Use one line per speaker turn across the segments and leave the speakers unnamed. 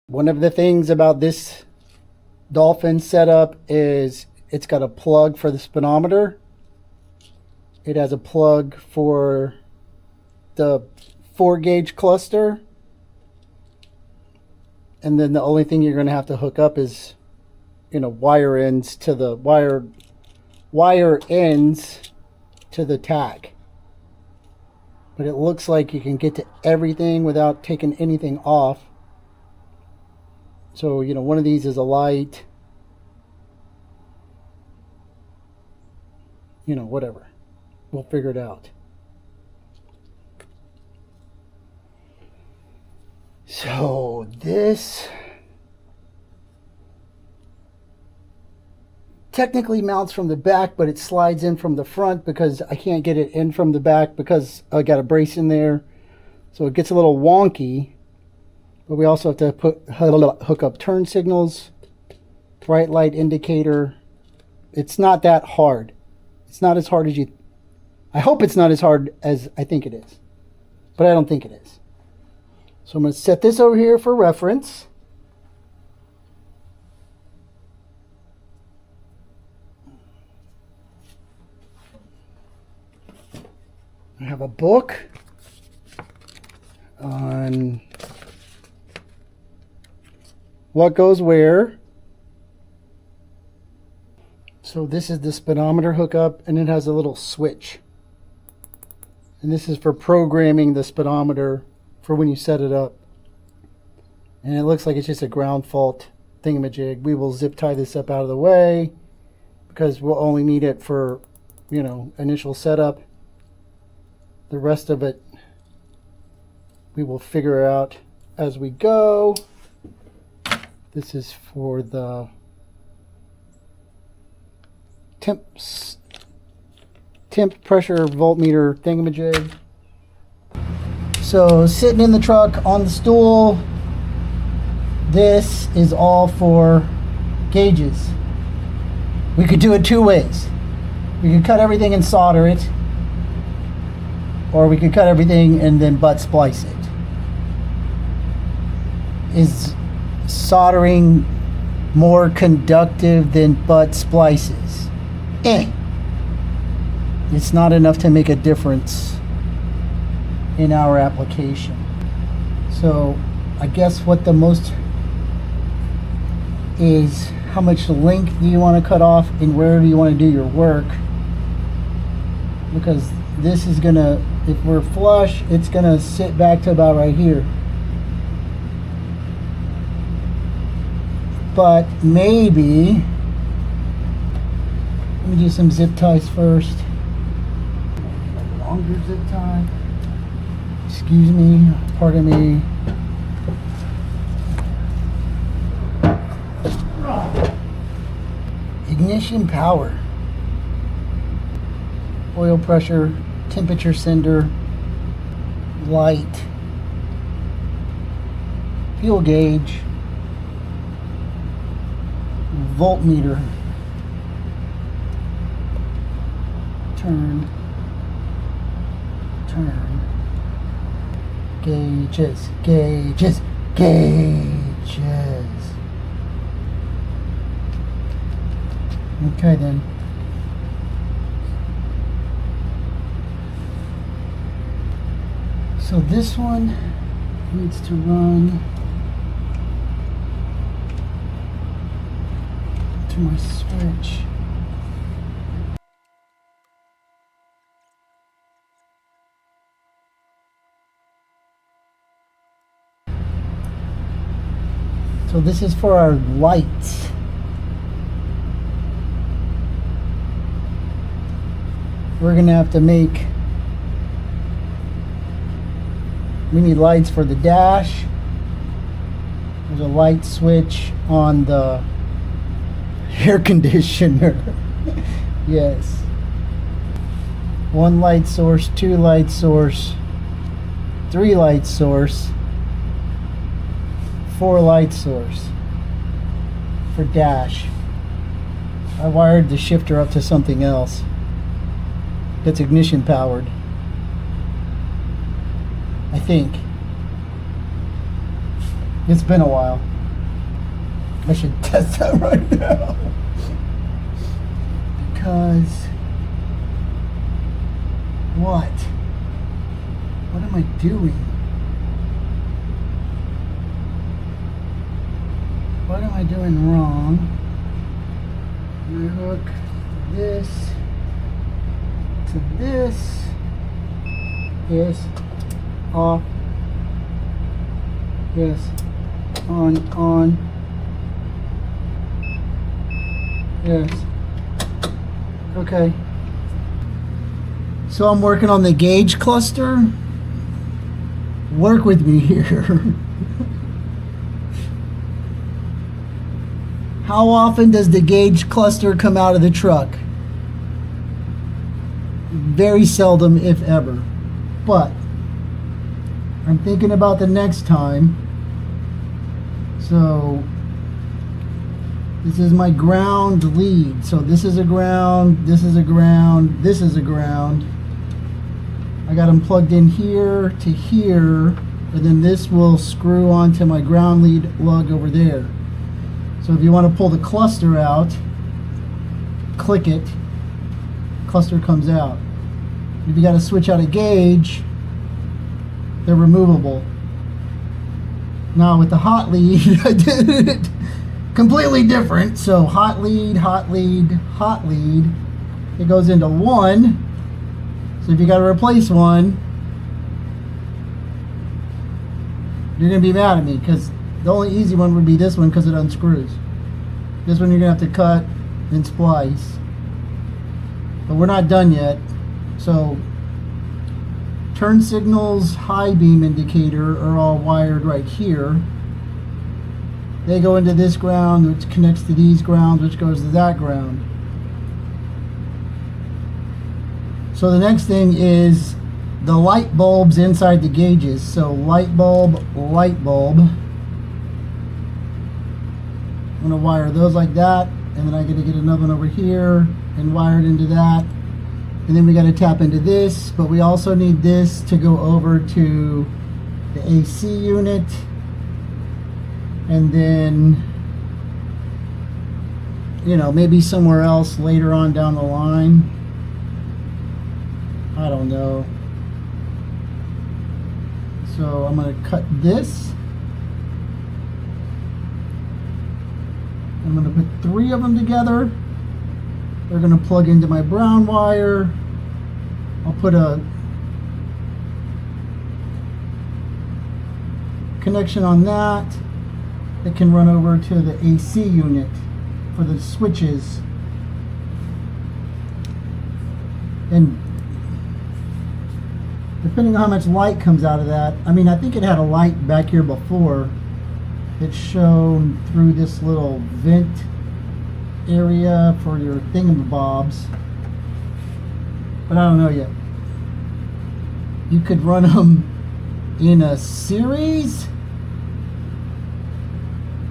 One of the things about this Dolphin setup is it's got a plug for the speedometer. It has a plug for the 4-gauge cluster. And then the only thing you're going to have to hook up is, wire ends to the wire ends to the tach. But it looks like you can get to everything without taking anything off. So, one of these is a light. Whatever. We'll figure it out. So this technically mounts from the back, but it slides in from the front because I can't get it in from the back because I got a brace in there. So it gets a little wonky. But we also have to hook up turn signals, bright light indicator. It's not that hard. It's not as hard as you... I hope it's not as hard as I think it is. But I don't think it is. So I'm going to set this over here for reference. I have a book on what goes where. So this is the speedometer hookup, and it has a little switch. And this is for programming the speedometer for when you set it up. And it looks like it's just a ground fault thingamajig. We will zip tie this up out of the way because we'll only need it for, initial setup. The rest of it we will figure out as we go. This is for the temp pressure voltmeter thingamajig. So sitting in the truck on the stool, this is all for gauges. We could do it two ways. We could cut everything and solder it, or we could cut everything and then butt splice it. Is soldering more conductive than butt splices? It's not enough to make a difference in our application. So I guess what the most is how much length do you want to cut off and where do you want to do your work, because this is gonna, if we're flush, it's gonna sit back to about right here. But maybe, let me do some zip ties first. Longer zip tie. Excuse me, pardon me. Ignition power. Oil pressure, temperature sender, light, fuel gauge, voltmeter, turn, gauges, gauges, gauges. Okay then. So this one needs to run to my switch. So this is for our lights. We're gonna have to make, we need lights for the dash. There's a light switch on the air conditioner. Yes. One light source, two light source, three light source, four light source for dash. I wired the shifter up to something else that's ignition powered, I think. It's been a while. I should test that right now. Because what? What am I doing? What am I doing wrong? I hook this to this. Yes. Off. Yes. On. Yes. Okay. So I'm working on the gauge cluster. Work with me here. How often does the gauge cluster come out of the truck? Very seldom, if ever. But I'm thinking about the next time. So this is my ground lead. So this is a ground, this is a ground, this is a ground. I got them plugged in here to here, and then this will screw onto my ground lead lug over there. So if you want to pull the cluster out, click it, cluster comes out. If you got to switch out a gauge, they're removable. Now with the hot lead, I did it completely different. So hot lead, hot lead, hot lead. It goes into one. So if you got to replace one, you're going to be mad at me because the only easy one would be this one because it unscrews. This one you're going to have to cut and splice. But we're not done yet. So turn signals, high beam indicator are all wired right here. They go into this ground, which connects to these grounds, which goes to that ground. So the next thing is the light bulbs inside the gauges. So light bulb, light bulb. I'm going to wire those like that, and then I got to get another one over here and wire it into that. And then we got to tap into this, but we also need this to go over to the AC unit. And then, you know, maybe somewhere else later on down the line. I don't know. So I'm going to cut this. I'm going to put 3 of them together. They're going to plug into my brown wire. I'll put a connection on that. It can run over to the AC unit for the switches. And depending on how much light comes out of that, I mean, I think it had a light back here before. It shone through this little vent area for your thingamabobs. But I don't know yet. You could run them in a series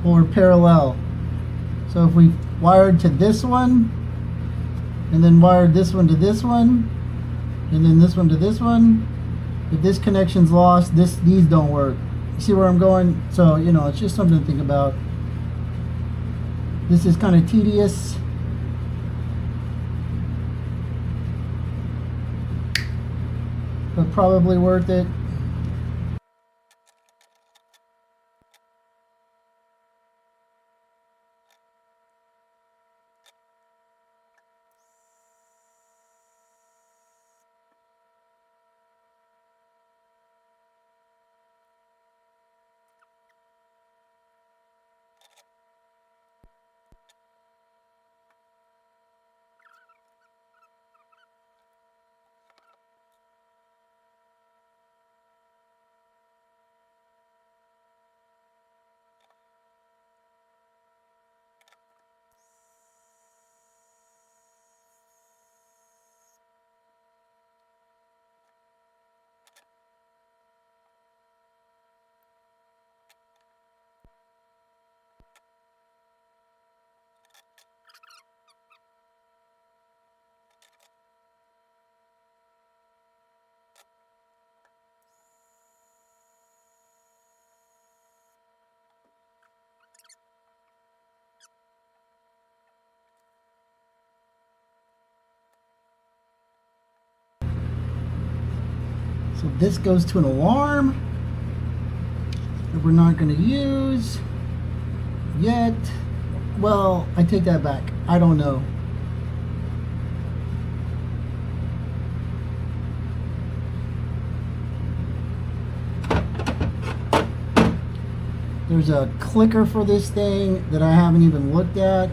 or parallel. So if we wired to this one, and then wired this one to this one, and then this one to this one, if this connection's lost, these don't work. You see where I'm going? So, you know, it's just something to think about. This is kind of tedious. But probably worth it. So this goes to an alarm that we're not going to use yet. Well, I take that back. I don't know. There's a clicker for this thing that I haven't even looked at.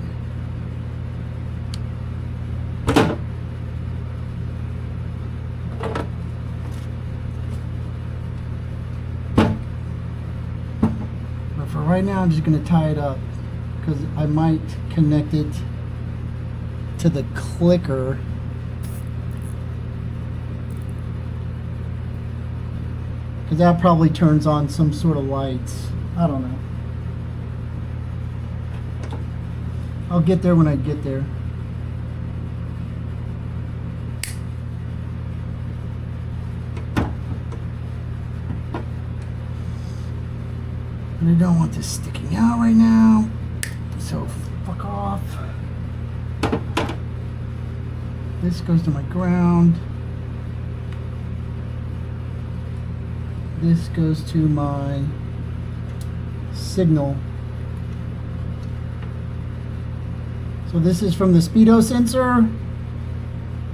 But for right now, I'm just going to tie it up because I might connect it to the clicker. Because that probably turns on some sort of lights. I don't know. I'll get there when I get there. And I don't want this sticking out right now. So fuck off. This goes to my ground. This goes to my signal. So this is from the speedo sensor.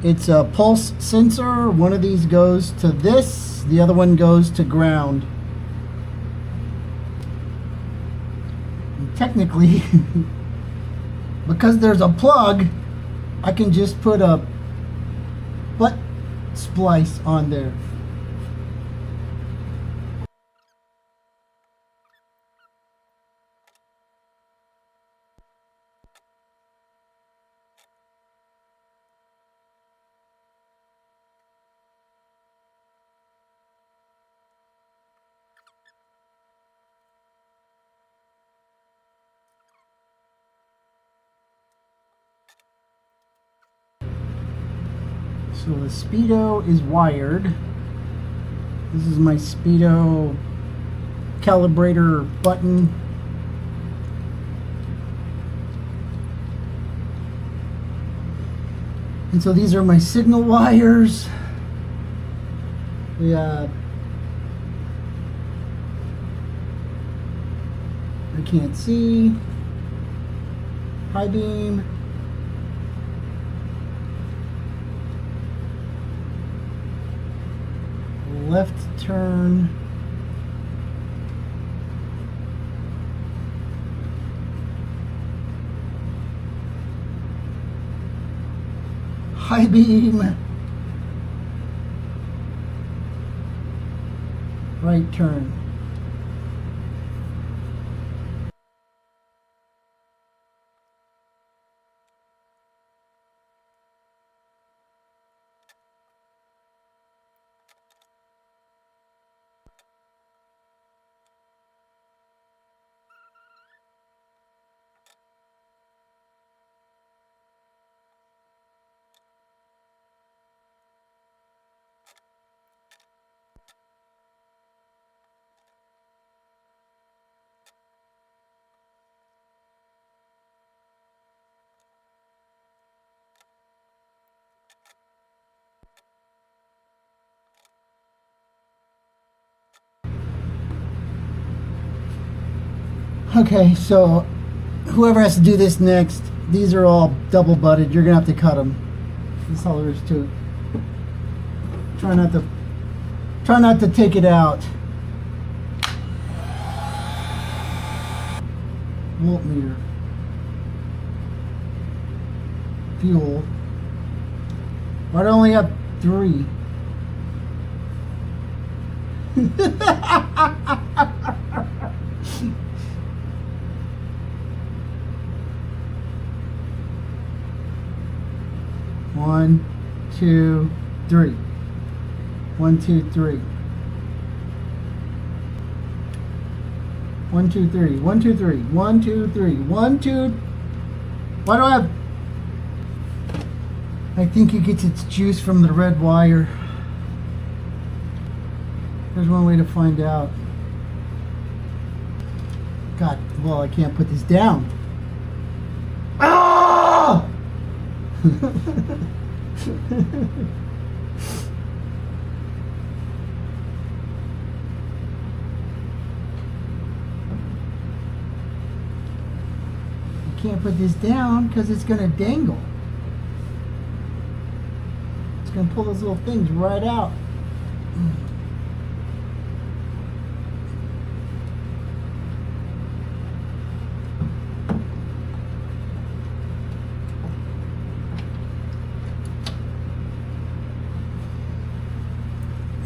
It's a pulse sensor. One of these goes to this, the other one goes to ground. And technically, because there's a plug, I can just put a butt splice on there. So the speedo is wired. This is my speedo calibrator button. And so these are my signal wires. I can't see. High beam. Left turn. High beam. Right turn. Okay, so whoever has to do this next, these are all double butted. You're gonna have to cut them. That's all there is to it. Try not to take it out. Voltmeter. Fuel. Why do I only have 3? One, 2, 3. 1, 2, 3. 1, 2, 3. 1, 2, 3. 1, 2, 3. 1, 2. Why do I have? I think it gets its juice from the red wire. There's one way to find out. God, well, I can't put this down. Ah! can't put this down because it's going to dangle. It's going to pull those little things right out.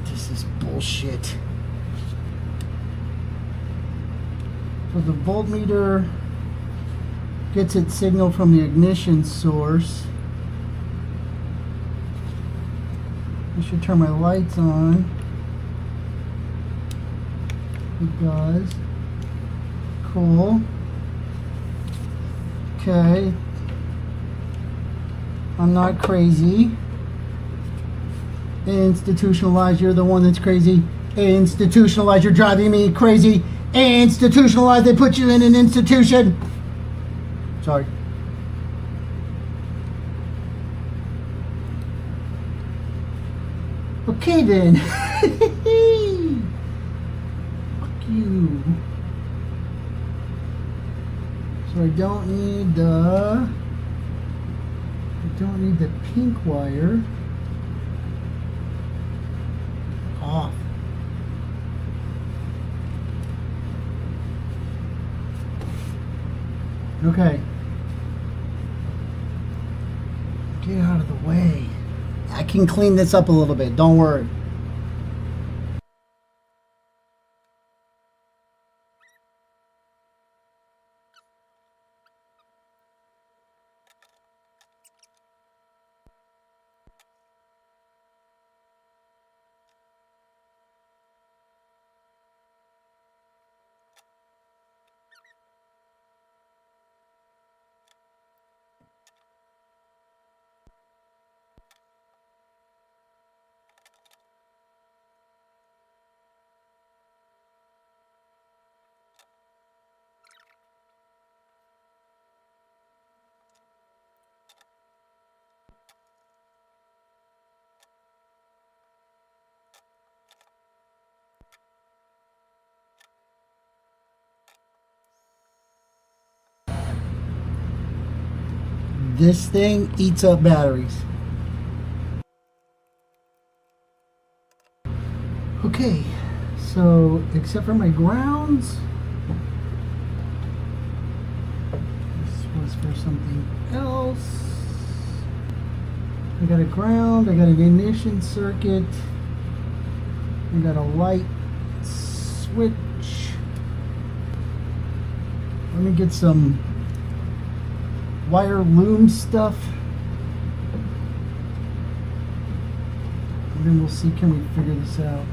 This is bullshit. So the voltmeter gets its signal from the ignition source. I should turn my lights on. It does. Cool. Okay. I'm not crazy. Institutionalized, you're the one that's crazy. Institutionalized, you're driving me crazy. Institutionalized, they put you in an institution. Sorry. Okay then. Fuck you. So I don't need the pink wire. Off. Okay. Get out of the way. I can clean this up a little bit, don't worry. This thing eats up batteries. Okay, so except for my grounds, this was for something else. I got a ground, I got an ignition circuit, I got a light switch. Let me get some wire loom stuff, and then we'll see, can we figure this out.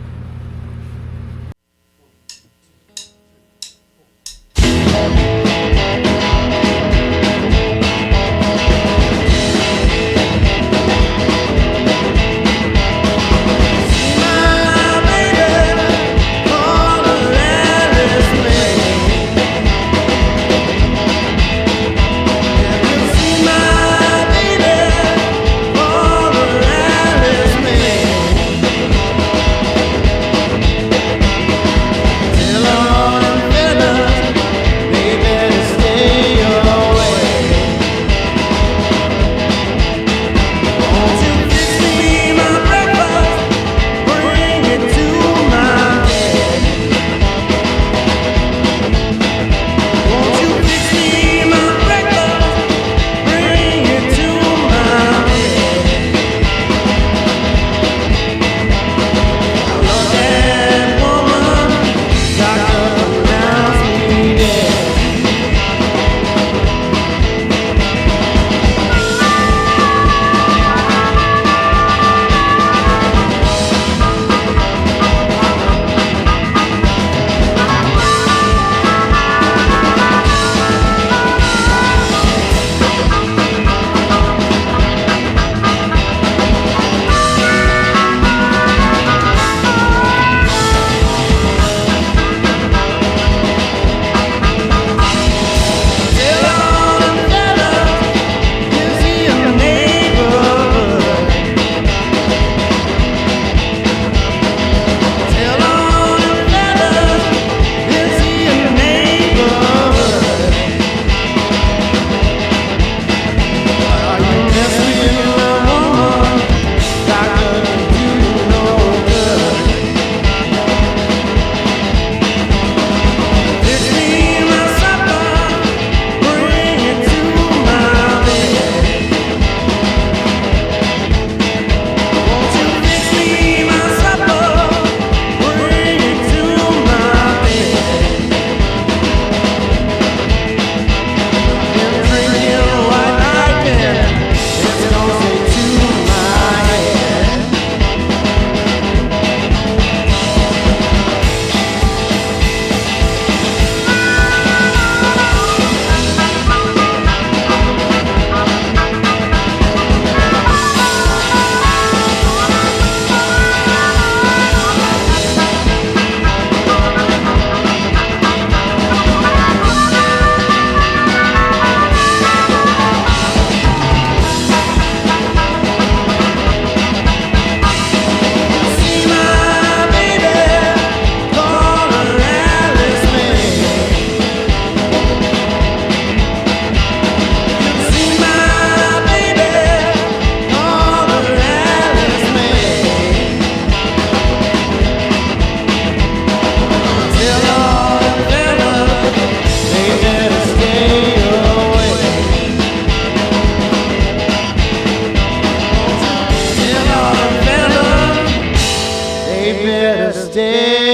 Restomod.